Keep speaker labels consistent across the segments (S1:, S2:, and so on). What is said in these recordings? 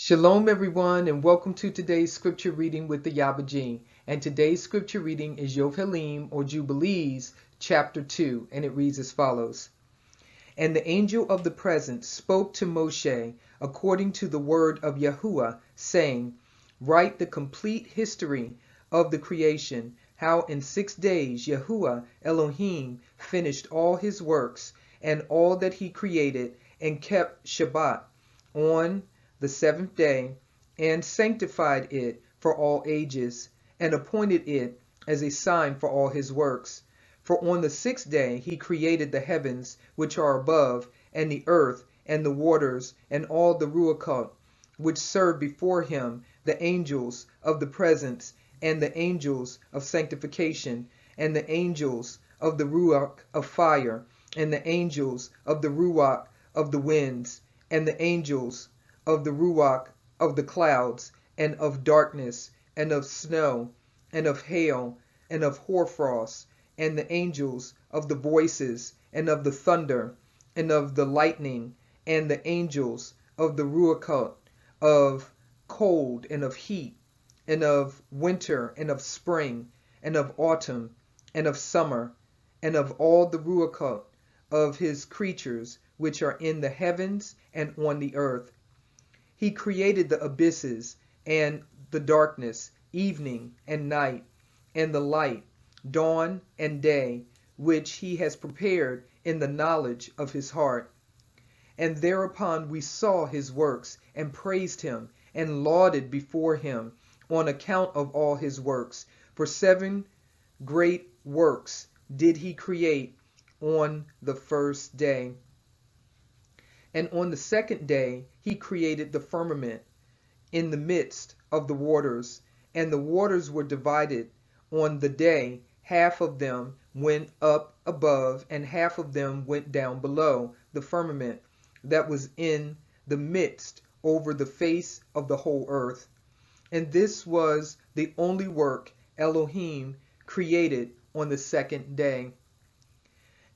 S1: Shalom, everyone, and welcome to today's scripture reading with the Ayaba. And today's scripture reading is Yovheliym or Jubilees, chapter 2, and it reads as follows. And the angel of the presence spoke to Moshe according to the word of Yahuwah, saying, Write the complete history of the creation, how in 6 days Yahuwah Elohim finished all his works and all that he created, and kept Shabbat on the 7th day, and sanctified it for all ages, and appointed it as a sign for all his works. For on the 6th day he created the heavens which are above, and the earth, and the waters, and all the ruach which serve before him, the angels of the presence, and the angels of sanctification, and the angels of the ruach of fire, and the angels of the ruach of the winds, and the angels of the ruach of the clouds, and of darkness, and of snow, and of hail, and of hoarfrost, and the angels of the voices, and of the thunder, and of the lightning, and the angels of the ruach of cold, and of heat, and of winter, and of spring, and of autumn, and of summer, and of all the ruach of his creatures which are in the heavens and on the earth. He created the abysses and the darkness, evening and night, and the light, dawn and day, which he has prepared in the knowledge of his heart. And thereupon we saw his works, and praised him, and lauded before him on account of all his works. For 7 great works did he create on the first day. And on the 2nd day he created the firmament in the midst of the waters, and the waters were divided on the day. Half of them went up above, and half of them went down below the firmament that was in the midst over the face of the whole earth. And this was the only work Elohim created on the 2nd day.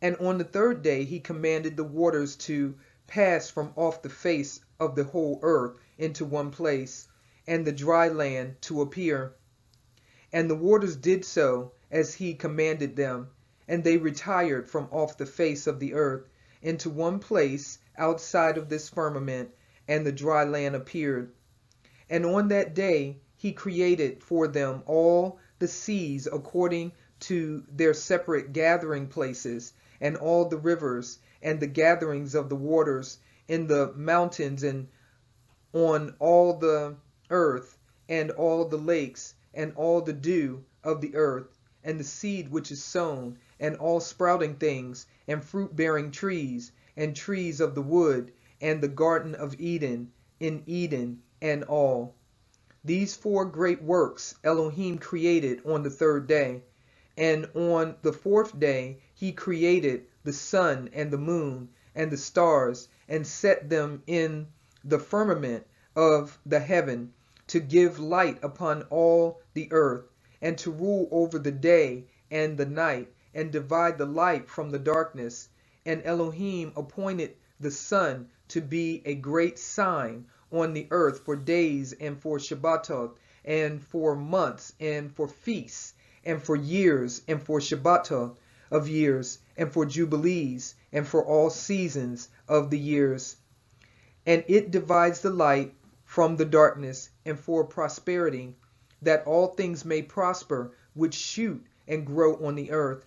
S1: And on the 3rd day he commanded the waters to pass from off the face of the whole earth into one place, and the dry land to appear. And the waters did so as he commanded them, and they retired from off the face of the earth into one place outside of this firmament, and the dry land appeared. And on that day he created for them all the seas according to their separate gathering places, and all the rivers, and the gatherings of the waters in the mountains, and on all the earth, and all the lakes, and all the dew of the earth, and the seed which is sown, and all sprouting things, and fruit-bearing trees, and trees of the wood, and the garden of Eden, in Eden, and all. These 4 great works Elohim created on the 3rd day. And on the 4th day he created the sun and the moon and the stars, and set them in the firmament of the heaven, to give light upon all the earth, and to rule over the day and the night, and divide the light from the darkness. And Elohim appointed the sun to be a great sign on the earth for days, and for Shabbatot, and for months, and for feasts, and for years, and for Shabbatot of years, and for jubilees, and for all seasons of the years. And it divides the light from the darkness, and for prosperity, that all things may prosper which shoot and grow on the earth.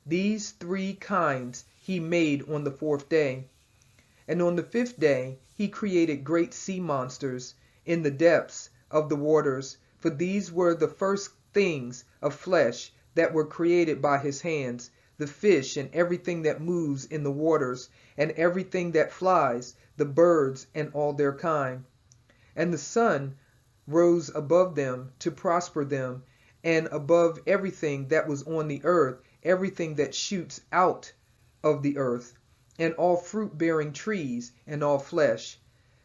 S1: These 3 kinds he made on the 4th day. And on the 5th day he created great sea monsters in the depths of the waters, for these were the first things of flesh that were created by his hands, the fish, and everything that moves in the waters, and everything that flies, the birds, and all their kind. And the sun rose above them to prosper them, and above everything that was on the earth, everything that shoots out of the earth, and all fruit-bearing trees, and all flesh.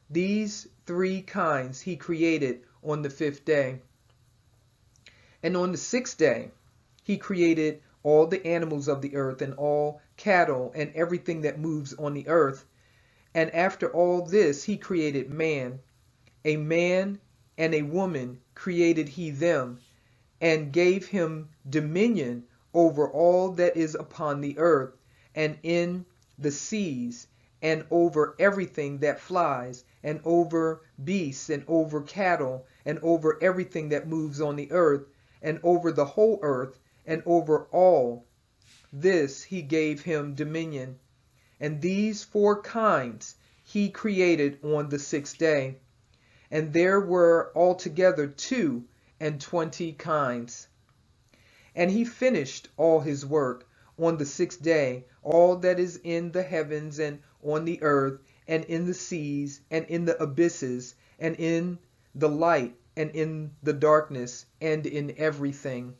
S1: These 3 kinds he created on the 5th day. And on the 6th day he created all the animals of the earth, and all cattle, and everything that moves on the earth. And after all this he created man, A man and a woman created he them, and gave him dominion over all that is upon the earth, and in the seas, and over everything that flies, and over beasts, and over cattle, and over everything that moves on the earth, and over the whole earth, and over all this he gave him dominion. And these four kinds he created on the sixth day. And there were altogether 22 kinds. And he finished all his work on the sixth day, all that is in the heavens and on the earth, and in the seas, and in the abysses, and in the light, and in the darkness, and in everything.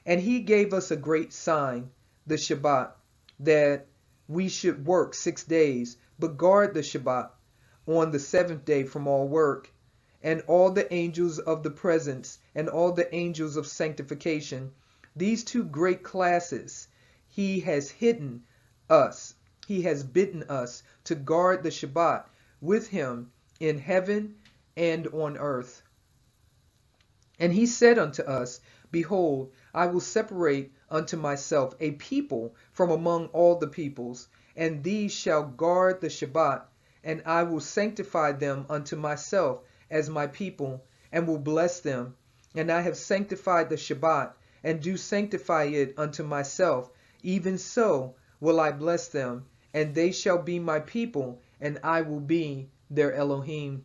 S1: And he gave us a great sign, the Shabbat, that we should work 6 days, but guard the Shabbat on the seventh day from all work. And all the angels of the presence, and all the angels of sanctification, these two great classes, he has bidden us to guard the Shabbat with him in heaven and on earth. And he said unto us, Behold, I will separate unto myself a people from among all the peoples, and these shall guard the Shabbat, and I will sanctify them unto myself as my people, and will bless them. And I have sanctified the Shabbat, and do sanctify it unto myself, even so will I bless them, and they shall be my people, and I will be their Elohim.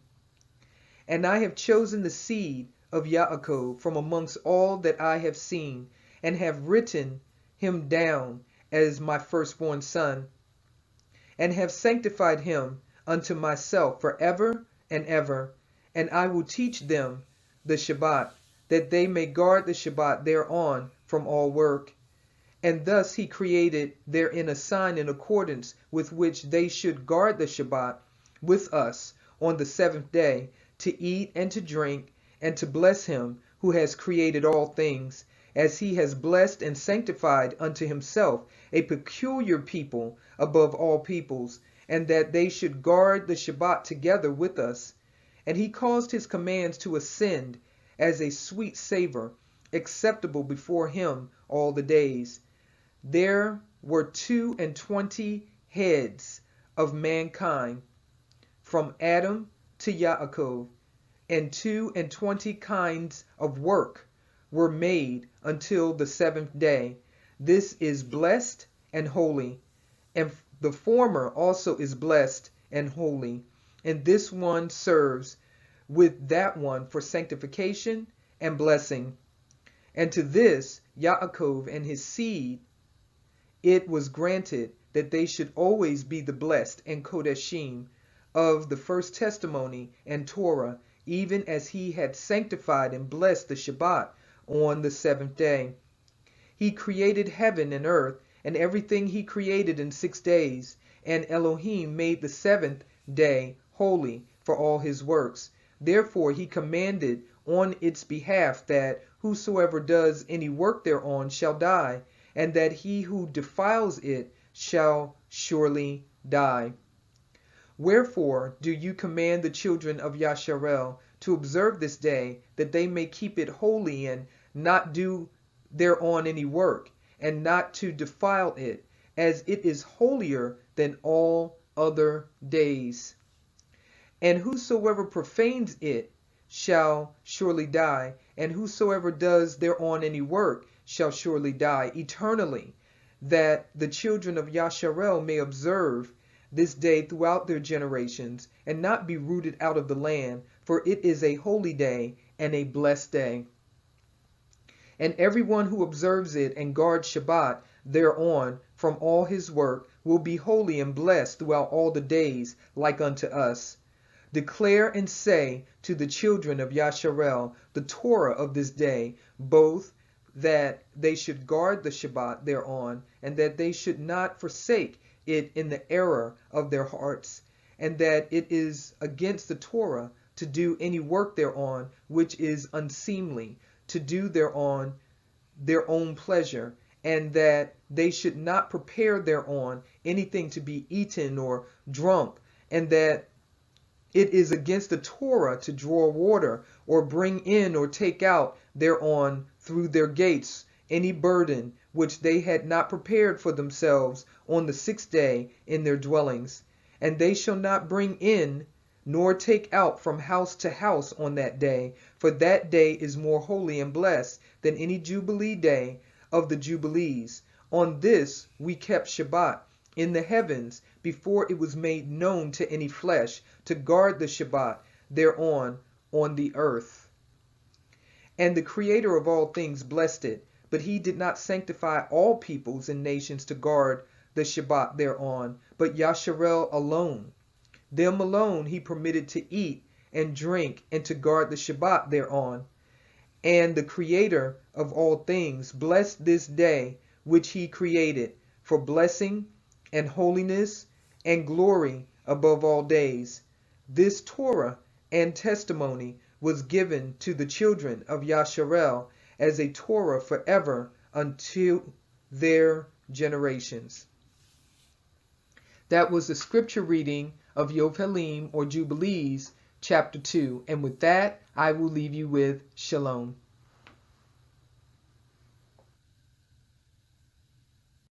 S1: And I have chosen the seed of Yaakov from amongst all that I have seen, and have written him down as my firstborn son, and have sanctified him unto myself forever and ever. And I will teach them the Shabbat, that they may guard the Shabbat thereon from all work. And thus he created therein a sign in accordance with which they should guard the Shabbat with us on the seventh day, to eat and to drink, and to bless him who has created all things, as he has blessed and sanctified unto himself a peculiar people above all peoples, and that they should guard the Shabbat together with us. And he caused his commands to ascend as a sweet savor, acceptable before him all the days. There were 22 heads of mankind, from Adam to Yaakov, and 22 kinds of work were made until the seventh day. This is blessed and holy, and the former also is blessed and holy. And this one serves with that one for sanctification and blessing. And to this Yaakov and his seed it was granted that they should always be the blessed and Kodeshim of the first testimony and Torah, even as he had sanctified and blessed the Shabbat on the seventh day. He created heaven and earth, and everything he created in 6 days, and Elohim made the seventh day holy for all his works. Therefore he commanded on its behalf that whosoever does any work thereon shall die, and that he who defiles it shall surely die. Wherefore do you command the children of Yasharel to observe this day, that they may keep it holy, and not do thereon any work, and not to defile it, as it is holier than all other days. And whosoever profanes it shall surely die, and whosoever does thereon any work shall surely die eternally, that the children of Yasharel may observe this day throughout their generations, and not be rooted out of the land, for it is a holy day and a blessed day. And everyone who observes it and guards Shabbat thereon from all his work will be holy and blessed throughout all the days, like unto us. Declare and say to the children of Yasharel the Torah of this day, both that they should guard the Shabbat thereon, and that they should not forsake it in the error of their hearts, and that it is against the Torah to do any work thereon which is unseemly, to do thereon their own pleasure, and that they should not prepare thereon anything to be eaten or drunk, and that It is against the Torah to draw water, or bring in or take out thereon through their gates any burden which they had not prepared for themselves on the 6th day in their dwellings. And they shall not bring in nor take out from house to house on that day, for that day is more holy and blessed than any Jubilee day of the Jubilees. On this we kept Shabbat in the heavens before it was made known to any flesh, to guard the Shabbat thereon on the earth. And the Creator of all things blessed it, but he did not sanctify all peoples and nations to guard the Shabbat thereon, but Yasharel alone. Them alone he permitted to eat and drink and to guard the Shabbat thereon. And the Creator of all things blessed this day which he created, for blessing and holiness and glory above all days. This Torah and testimony was given to the children of Yasharel as a Torah forever until their generations. That was the scripture reading of Yovheliym or Jubilees, chapter 2. And with that, I will leave you with Shalom.